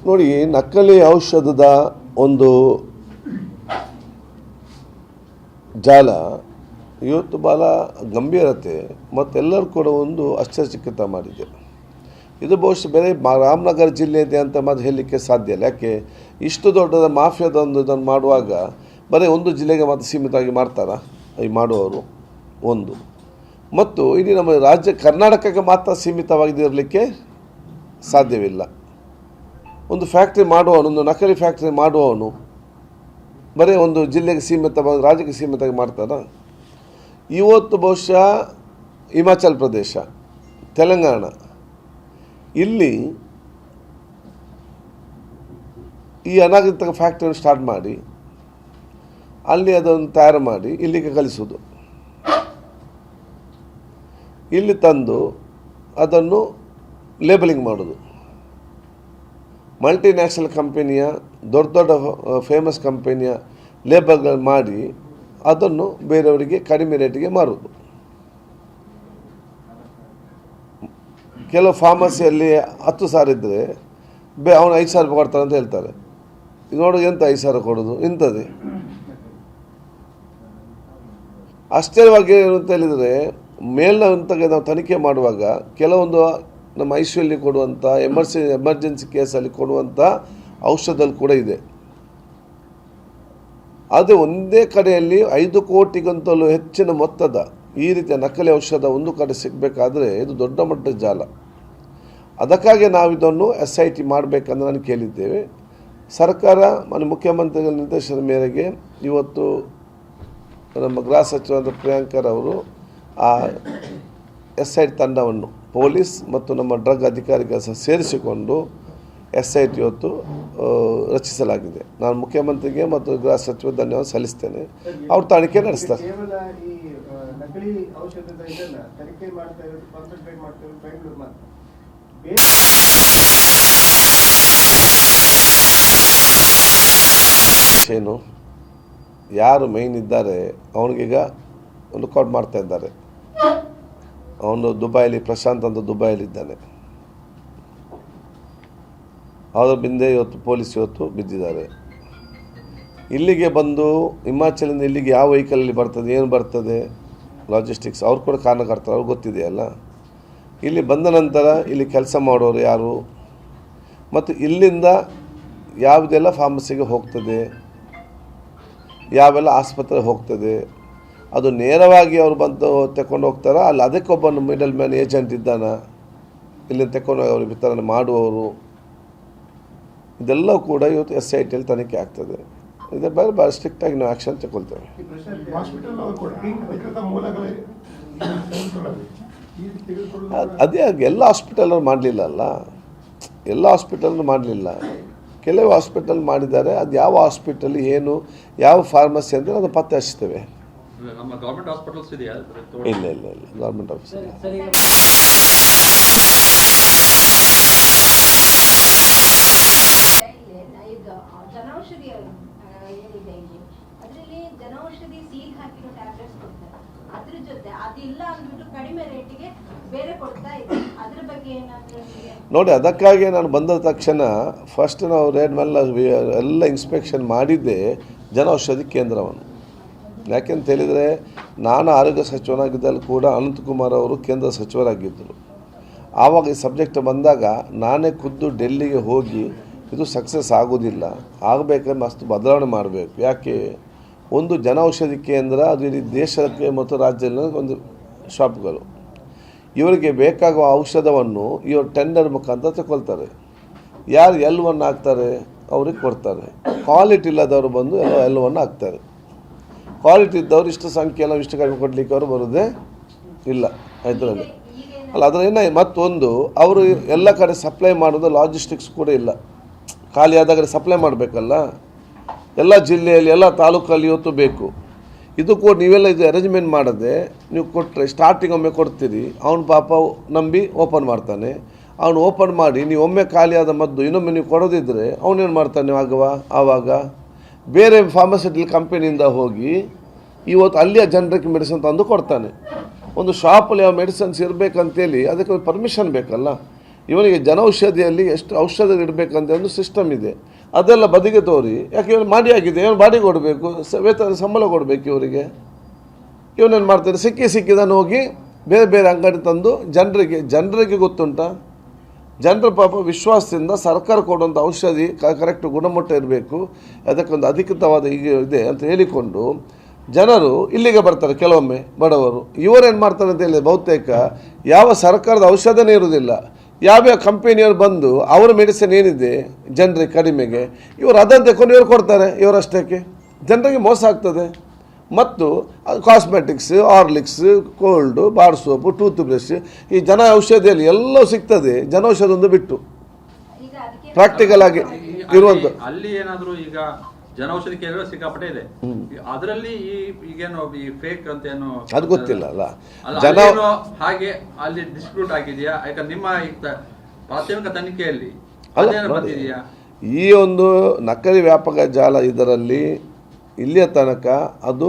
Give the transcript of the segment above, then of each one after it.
ನೋಡಿ, ನಕಲಿ ಔಷಧದ ಒಂದು ಜಾಲ ಇವತ್ತು ಭಾಳ ಗಂಭೀರತೆ ಮತ್ತೆಲ್ಲರೂ ಕೂಡ ಒಂದು ಆಶ್ಚರ್ಯಚಕಿತ ಮಾಡಿದೆ. ಇದು ಬಹುಶಃ ಬೇರೆ ರಾಮನಗರ ಜಿಲ್ಲೆ ಇದೆ ಅಂತ ಮಾತ್ರ ಹೇಳಲಿಕ್ಕೆ ಸಾಧ್ಯ ಇಲ್ಲ. ಯಾಕೆ ಇಷ್ಟು ದೊಡ್ಡದ ಮಾಫಿಯಾದೊಂದು ಇದನ್ನು ಮಾಡುವಾಗ ಬರೀ ಒಂದು ಜಿಲ್ಲೆಗೆ ಮಾತ್ರ ಸೀಮಿತವಾಗಿ ಮಾಡ್ತಾರಾ ಈ ಮಾಡುವವರು? ಒಂದು ಮತ್ತು ಇಡೀ ನಮ್ಮ ರಾಜ್ಯ ಕರ್ನಾಟಕಕ್ಕೆ ಮಾತ್ರ ಸೀಮಿತವಾಗಿರಲಿಕ್ಕೆ ಸಾಧ್ಯವಿಲ್ಲ. ಒಂದು ಫ್ಯಾಕ್ಟ್ರಿ ಮಾಡುವವನು, ಒಂದು ನಕಲಿ ಫ್ಯಾಕ್ಟ್ರಿ ಮಾಡುವವನು ಬರೀ ಒಂದು ಜಿಲ್ಲೆಗೆ ಸೀಮಿತವಾಗಿ ರಾಜ್ಯಕ್ಕೆ ಸೀಮಿತವಾಗಿ ಮಾಡ್ತಾರಾ? ಇವತ್ತು ಬಹುಶಃ ಹಿಮಾಚಲ ಪ್ರದೇಶ, ತೆಲಂಗಾಣ ಇಲ್ಲಿ ಈ ಅನಧಿಕೃತ ಫ್ಯಾಕ್ಟ್ರಿಯನ್ನು ಸ್ಟಾರ್ಟ್ ಮಾಡಿ ಅಲ್ಲಿ ಅದನ್ನು ತಯಾರು ಮಾಡಿ ಇಲ್ಲಿಗೆ ಕಳಿಸೋದು, ಇಲ್ಲಿ ತಂದು ಅದನ್ನು ಲೇಬಲಿಂಗ್ ಮಾಡೋದು. ಮಲ್ಟಿನ್ಯಾಷನಲ್ ಕಂಪನಿಯ ದೊಡ್ಡ ದೊಡ್ಡ ಫೇಮಸ್ ಕಂಪನಿಯ ಲೇಬಲ್ಗಳು ಮಾಡಿ ಅದನ್ನು ಬೇರೆಯವರಿಗೆ ಕಡಿಮೆ ರೇಟಿಗೆ ಮಾರೋದು. ಕೆಲವು ಫಾರ್ಮಸಿಯಲ್ಲಿ 10,000 ಇದ್ದರೆ ಅವನು 5,000 ರೂಪಾಯಿ ಕೊಡ್ತಾರೆ ಅಂತ ಹೇಳ್ತಾರೆ. ನೋಡಿ, ಎಂತ 5,000 ಕೊಡೋದು ಇಂಥದ್ದೇ. ಆಶ್ಚರ್ಯವಾಗಿ ಏನು ಅಂತ ಹೇಳಿದರೆ, ಮೇಲಿನಂತ ನಾವು ತನಿಖೆ ಮಾಡುವಾಗ ಕೆಲವೊಂದು ನಮ್ಮ ಐಸಿಯುಲ್ಲಿ ಕೊಡುವಂಥ ಎಮರ್ಜೆನ್ಸಿ ಕೇಸಲ್ಲಿ ಕೊಡುವಂಥ ಔಷಧದಲ್ಲಿ ಕೂಡ ಇದೆ. ಆದರೆ ಒಂದೇ ಕಡೆಯಲ್ಲಿ 5 ಕೋಟಿಗಿಂತಲೂ ಹೆಚ್ಚಿನ ಮೊತ್ತದ ಈ ರೀತಿಯ ನಕಲಿ ಔಷಧ ಒಂದು ಕಡೆ ಸಿಗಬೇಕಾದ್ರೆ ಇದು ದೊಡ್ಡ ಮಟ್ಟದ ಜಾಲ. ಅದಕ್ಕಾಗಿ ನಾವು ಇದನ್ನು SIT ಮಾಡಬೇಕಂದ್ರೆ ನಾನು ಕೇಳಿದ್ದೇವೆ. ಸರ್ಕಾರ ಮಾನ್ಯ ಮುಖ್ಯಮಂತ್ರಿಗಳ ನಿರ್ದೇಶನದ ಮೇರೆಗೆ ಇವತ್ತು ನಮ್ಮ ಗೃಹ ಸಚಿವರಾದ ಪ್ರಿಯಾಂಕರ್ ಅವರು ಆ SIT ತಂಡವನ್ನು ಪೊಲೀಸ್ ಮತ್ತು ನಮ್ಮ ಡ್ರಗ್ ಅಧಿಕಾರಿಗಳ ಸಹ ಸೇರಿಸಿಕೊಂಡು SIT ಇವತ್ತು ರಚಿಸಲಾಗಿದೆ. ನಾನು ಮುಖ್ಯಮಂತ್ರಿಗೆ ಮತ್ತು ಗೃಹ ಸಚಿವ ಧನ್ಯವಾದ ಸಲ್ಲಿಸ್ತೇನೆ. ಅವರು ತನಿಖೆ ನಡೆಸ್ತಾರೆ. ಏನು ಯಾರು ಮೈನ್ ಇದ್ದಾರೆ ಅವನಿಗೀಗ ಲುಕೌಟ್ ಮಾಡ್ತಾ ಇದ್ದಾರೆ. ಅವನು ದುಬೈಲಿ, ಪ್ರಶಾಂತ್ ಅಂತ ದುಬೈಲಿದ್ದಾನೆ. ಅವರ ಬಿಂದೆ ಇವತ್ತು ಪೊಲೀಸ್ ಇವತ್ತು ಬಿದ್ದಿದ್ದಾರೆ. ಇಲ್ಲಿಗೆ ಬಂದು ಹಿಮಾಚಲಿಂದ ಇಲ್ಲಿಗೆ ಯಾವ ವೆಹಿಕಲಲ್ಲಿ ಬರ್ತದೆ, ಏನು ಬರ್ತದೆ, ಲಾಜಿಸ್ಟಿಕ್ಸ್ ಅವ್ರು ಕೂಡ ಕಾರಣಕರ್ತರು, ಅವ್ರಿಗೆ ಗೊತ್ತಿದೆಯಲ್ಲ. ಇಲ್ಲಿ ಬಂದ ನಂತರ ಇಲ್ಲಿ ಕೆಲಸ ಮಾಡೋರು ಯಾರು ಮತ್ತು ಇಲ್ಲಿಂದ ಯಾವುದೆಲ್ಲ ಫಾರ್ಮಸಿಗೆ ಹೋಗ್ತದೆ, ಯಾವೆಲ್ಲ ಆಸ್ಪತ್ರೆಗೆ ಹೋಗ್ತದೆ, ಅದು ನೇರವಾಗಿ ಅವರು ಬಂದು ತಗೊಂಡು ಹೋಗ್ತಾರ, ಅಲ್ಲಿ ಅದಕ್ಕೊಬ್ಬನು ಮಿಡಲ್ ಮ್ಯಾನ್ ಏಜೆಂಟ್ ಇದ್ದಾನ, ಇಲ್ಲಿಂದ ತಗೊಂಡೋಗಿ ಅವ್ರಿಗೆ ವಿತರಣೆ ಮಾಡುವವರು, ಇದೆಲ್ಲವೂ ಕೂಡ ಇವತ್ತು SITಯಲ್ಲಿ ತನಿಖೆ ಆಗ್ತದೆ. ಇದ್ರ ಬಗ್ಗೆ ಭಾಳ ಸ್ಟ್ರಿಕ್ಟಾಗಿ ನಾವು ಆ್ಯಕ್ಷನ್ ತಗೊಳ್ತೇವೆ. ಅದೇ ಎಲ್ಲ ಹಾಸ್ಪಿಟಲ್ ಮಾಡಲಿಲ್ಲ ಅಲ್ಲ, ಎಲ್ಲ ಹಾಸ್ಪಿಟಲ್ ಮಾಡಲಿಲ್ಲ, ಕೆಲವು ಹಾಸ್ಪಿಟಲ್ ಮಾಡಿದ್ದಾರೆ. ಅದು ಯಾವ ಹಾಸ್ಪಿಟಲ್ ಏನು ಯಾವ ಫಾರ್ಮಸಿ ಅಂದರೆ ಅದು ಪತ್ತೆ ಹಚ್ತೇವೆ. ಇಲ್ಲ ಇಲ್ಲ ಇಲ್ಲ ಗೌರ್ಮೆಂಟ್ ಆಫೀಸ್ ನೋಡಿ. ಅದಕ್ಕಾಗಿ ನಾನು ಬಂದ ತಕ್ಷಣ ಫಸ್ಟ್ ನಾವು ರೇಡ್ ಮೇಲೆ ಎಲ್ಲ ಇನ್ಸ್ಪೆಕ್ಷನ್ ಮಾಡಿದ್ದೆ ಜನೌಷಧಿ ಕೇಂದ್ರವನ್ನು. ಯಾಕೆಂತ ಹೇಳಿದರೆ ನಾನು ಆರೋಗ್ಯ ಸಚಿವನಾಗಿದ್ದಲ್ಲಿ ಕೂಡ ಅನಂತಕುಮಾರ್ ಅವರು ಕೇಂದ್ರ ಸಚಿವರಾಗಿದ್ದರು. ಆವಾಗ ಈ ಸಬ್ಜೆಕ್ಟ್ ಬಂದಾಗ ನಾನೇ ಖುದ್ದು ಡೆಲ್ಲಿಗೆ ಹೋಗಿ ಇದು ಸಕ್ಸಸ್ ಆಗೋದಿಲ್ಲ, ಆಗಬೇಕಾದ್ರೆ ಮಸ್ತ್ ಬದಲಾವಣೆ ಮಾಡಬೇಕು. ಯಾಕೆ ಒಂದು ಜನೌಷಧಿ ಕೇಂದ್ರ ಅದು ಇಡೀ ದೇಶಕ್ಕೆ ಮತ್ತು ರಾಜ್ಯದಲ್ಲಿ ಒಂದು ಶಾಪ್ಗಳು, ಇವರಿಗೆ ಬೇಕಾಗುವ ಔಷಧವನ್ನು ಇವರು ಟೆಂಡರ್ ಮುಖಾಂತರ ತಗೊಳ್ತಾರೆ. ಯಾರು L1 ಹಾಕ್ತಾರೆ ಅವ್ರಿಗೆ ಕೊಡ್ತಾರೆ. ಕ್ವಾಲಿಟಿ ಇಲ್ಲದವರು ಬಂದು L1 ಹಾಕ್ತಾರೆ. ಕ್ವಾಲಿಟಿ ಇದ್ದವರು ಇಷ್ಟು ಸಂಖ್ಯೆಲ್ಲ ಇಷ್ಟು ಕಡಿಮೆ ಕೊಡಲಿಕ್ಕೆ ಅವರು ಬರೋದೇ ಇಲ್ಲ ಇದರಲ್ಲಿ ಅಲ್ಲ. ಅದರಿಂದ ಮತ್ತೊಂದು ಅವರು ಎಲ್ಲ ಕಡೆ ಸಪ್ಲೈ ಮಾಡೋದು ಲಾಜಿಸ್ಟಿಕ್ಸ್ ಕೂಡ ಇಲ್ಲ. ಖಾಲಿ ಆದಾಗ ಸಪ್ಲೈ ಮಾಡಬೇಕಲ್ಲ, ಎಲ್ಲ ಜಿಲ್ಲೆಯಲ್ಲಿ ಎಲ್ಲ ತಾಲೂಕಲ್ಲಿ ಇವತ್ತು ಬೇಕು. ಇದು ಕೂಡ ನೀವೆಲ್ಲ ಇದು ಅರೇಂಜ್ಮೆಂಟ್ ಮಾಡದೆ ನೀವು ಕೊಟ್ಟರೆ ಸ್ಟಾರ್ಟಿಂಗ್ ಒಮ್ಮೆ ಕೊಡ್ತೀರಿ, ಅವನು ಪಾಪ ನಂಬಿ ಓಪನ್ ಮಾಡ್ತಾನೆ. ಅವನು ಓಪನ್ ಮಾಡಿ ನೀವು ಒಮ್ಮೆ ಖಾಲಿಯಾದ ಮದ್ದು ಇನ್ನೊಮ್ಮೆ ನೀವು ಕೊಡೋದಿದ್ದರೆ ಅವನೇನು ಮಾಡ್ತಾನೆ ಆವಾಗ ಬೇರೆ ಫಾರ್ಮಸ್ಯೂಟಿಕಲ್ ಕಂಪನಿಯಿಂದ ಹೋಗಿ ಇವತ್ತು ಅಲ್ಲಿಯ ಜನರಿಗೆ ಮೆಡಿಸಿನ್ ತಂದು ಕೊಡ್ತಾನೆ. ಒಂದು ಶಾಪಲ್ಲಿ ಯಾವ ಮೆಡಿಸಿನ್ಸ್ ಇರಬೇಕಂತೇಳಿ ಅದಕ್ಕೆ ಪರ್ಮಿಷನ್ ಬೇಕಲ್ಲ. ಇವನಿಗೆ ಜನೌಷಧಿಯಲ್ಲಿ ಎಷ್ಟು ಔಷಧ ಇಡಬೇಕಂತ ಒಂದು ಸಿಸ್ಟಮ್ ಇದೆ, ಅದೆಲ್ಲ ಬದಿಗೆ ತೋರಿ. ಯಾಕೆ ಇವನು ಮಾಡಿ ಆಗಿದೆ, ಇವನು ಬಾಡಿ ಕೊಡಬೇಕು, ವೇತನ ಸಂಬಳ ಕೊಡಬೇಕು ಇವರಿಗೆ. ಇವನೇನು ಮಾಡ್ತಾರೆ, ಸಿಕ್ಕಿದನ್ನು ಹೋಗಿ ಬೇರೆ ಬೇರೆ ಅಂಗಡಿ ತಂದು ಜನರಿಗೆ ಗೊತ್ತುಂಟಾ, ಜನರ ಪಾಪ ವಿಶ್ವಾಸದಿಂದ ಸರ್ಕಾರ ಕೊಡುವಂಥ ಔಷಧಿ ಕರೆಕ್ಟ್ ಗುಣಮಟ್ಟ ಇರಬೇಕು, ಅದಕ್ಕೊಂದು ಅಧಿಕೃತವಾದ ಈಗ ಇದೆ ಅಂತ ಹೇಳಿಕೊಂಡು ಜನರು ಇಲ್ಲಿಗೆ ಬರ್ತಾರೆ. ಕೆಲವೊಮ್ಮೆ ಬಡವರು ಇವರೇನು ಮಾಡ್ತಾರೆ ಅಂತ ಹೇಳಿದ್ರೆ, ಬಹುತೇಕ ಯಾವ ಸರ್ಕಾರದ ಔಷಧನೇ ಇರುವುದಿಲ್ಲ, ಯಾವ್ಯಾವ ಕಂಪನಿಯವರು ಬಂದು ಅವರ ಮೆಡಿಸಿನ್ ಏನಿದೆ ಜನರಿಗೆ ಕಡಿಮೆಗೆ ಇವರು ಅದನ್ನು ತಗೊಂಡು ಇವರು ಕೊಡ್ತಾರೆ. ಇವರಷ್ಟಕ್ಕೆ ಜನರಿಗೆ ಮೋಸ ಆಗ್ತದೆ. ಮತ್ತು cosmetics, Horlicks, cold, bar soap, tooth brush, ಈ ಜನ ಔಷಧಿಯಲ್ಲಿ ಎಲ್ಲವೂ ಸಿಗ್ತದೆ, ಜನೌಷಧ ಒಂದು ಬಿಟ್ಟು ಪ್ರಾಕ್ಟಿಕಲ್ ಆಗಿ ಇರುವಂಥ. ಅಲ್ಲಿ ಏನಾದರೂ ಈಗ ಜನೌಷಧಿ ಕೇಂದ್ರ ಸಿಕ್ಕಾಪಟ್ಟೆ ಇದೆ, ಅದರಲ್ಲಿ ಈಗೇನು ಈ ಫೇಕ್ ಅಂತ ಏನು ಅದು ಗೊತ್ತಿಲ್ಲ ಅಲ್ಲ. ಹಾಗೆ ಅಲ್ಲಿ ಡಿಸ್ಪ್ಯೂಟ್ ಆಗಿದೆಯಾ? ಯಾಕಂದ್ರೆ ನಿಮ್ಮ ಪ್ರಾಥಮಿಕ ತನಿಖೆಯಲ್ಲಿ ಬಂದಿದೆಯಾ ಈ ಒಂದು ನಕಲಿ ವ್ಯಾಪಕ ಜಾಲ? ಇದರಲ್ಲಿ ಇಲ್ಲಿಯ ತನಕ ಅದು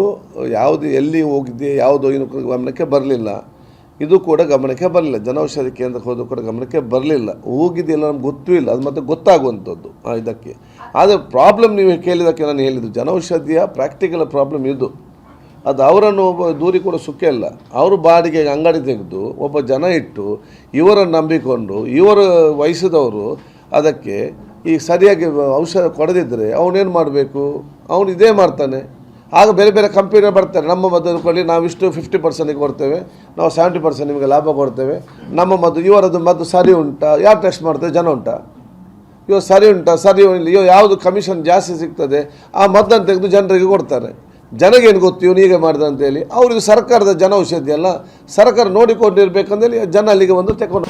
ಯಾವುದು ಎಲ್ಲಿ ಹೋಗಿದೆ, ಯಾವುದು ಏನು ಗಮನಕ್ಕೆ ಬರಲಿಲ್ಲ. ಇದು ಕೂಡ ಗಮನಕ್ಕೆ ಬರಲಿಲ್ಲ. ಜನೌಷಧಿ ಕೇಂದ್ರಕ್ಕೆ ಹೋದರೂ ಕೂಡ ಗಮನಕ್ಕೆ ಬರಲಿಲ್ಲ. ಹೋಗಿದೆಯಲ್ಲ ನಮ್ಗೆ ಗೊತ್ತೂ ಇಲ್ಲ, ಅದು ಮತ್ತೆ ಗೊತ್ತಾಗುವಂಥದ್ದು ಇದಕ್ಕೆ. ಆದರೆ ಪ್ರಾಬ್ಲಮ್ ನೀವು ಕೇಳಿದಕ್ಕೆ ನಾನು ಹೇಳಿದ್ದು, ಜನೌಷಧಿಯ ಪ್ರಾಕ್ಟಿಕಲ್ ಪ್ರಾಬ್ಲಮ್ ಇದು. ಅದು ಅವರನ್ನು ದೂರಿ ಕೂಡ ಸುಖ ಇಲ್ಲ. ಅವರು ಬಾಡಿಗೆ ಅಂಗಡಿ ತೆಗೆದು ಒಬ್ಬ ಜನ ಇಟ್ಟು ಇವರನ್ನು ನಂಬಿಕೊಂಡು ಇವರು ವಹಿಸಿದವರು ಅದಕ್ಕೆ ಈ ಸರಿಯಾಗಿ ಔಷಧ ಕೊಡದಿದ್ದರೆ ಅವನೇನು ಮಾಡಬೇಕು? ಅವನು ಇದೇ ಮಾಡ್ತಾನೆ. ಆಗ ಬೇರೆ ಬೇರೆ ಕಂಪನಿ ಬರ್ತಾರೆ, ನಮ್ಮ ಮದ್ದು ಕೊಡಿ, ನಾವಿಷ್ಟು 50% ಕೊಡ್ತೇವೆ, ನಾವು 70% ನಿಮಗೆ ಲಾಭ ಕೊಡ್ತೇವೆ, ನಮ್ಮ ಮದ್ದು ಇವರದ್ದು ಮದ್ದು ಸರಿ ಉಂಟಾ, ಯಾರು ಟೆಸ್ಟ್ ಮಾಡ್ತೇವೆ, ಜನ ಉಂಟಾ, ಇವಾಗ ಸರಿ ಉಂಟಾ, ಸರಿ ಇಲ್ಲ, ಇವಾಗ ಯಾವುದು ಕಮಿಷನ್ ಜಾಸ್ತಿ ಸಿಗ್ತದೆ ಆ ಮದ್ದನ್ನು ತೆಗೆದು ಜನರಿಗೆ ಕೊಡ್ತಾರೆ. ಜನಗೇನು ಗೊತ್ತು ಇವನು ಹೀಗೆ ಮಾಡಿದ ಅಂತೇಳಿ. ಅವ್ರಿಗೆ ಸರ್ಕಾರದ ಜನೌಷಧಿ ಅಲ್ಲ, ಸರ್ಕಾರ ನೋಡಿಕೊಂಡಿರ್ಬೇಕಂದೇಳಿ ಜನ ಅಲ್ಲಿಗೆ ಬಂದು ತಗೊಂಡು